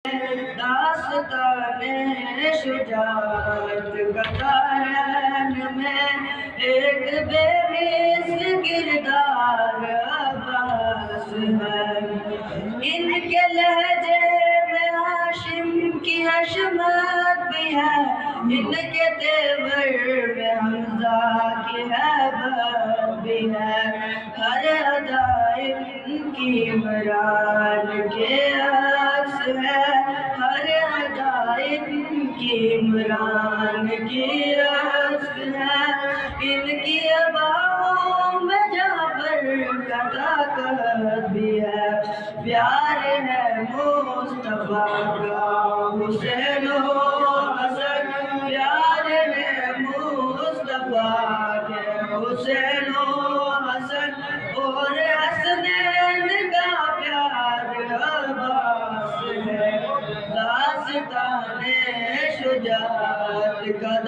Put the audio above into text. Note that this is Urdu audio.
داستان شجاعت قطارین میں ایک بے مثل کردار عباس ہے۔ ان کے لہجے میں ہاشم کی حشمت بھی ہے، ان کے تیور میں حمزہ کی ہیبت بھی ہے۔ ہر ادا ان کی عمران کے عکس ہے، ہر ادا ان کی عمران کی عکس ہے۔ ان کی اباؤں میں جعفر کا طاقت بھی ہے، پیار ہے مصطفیٰ کا حسین و حسن، پیار ہے مصطفیٰ کے حسین و حسن، اور حسنین کا پیار عباس ہے۔ داستان شجاعت کا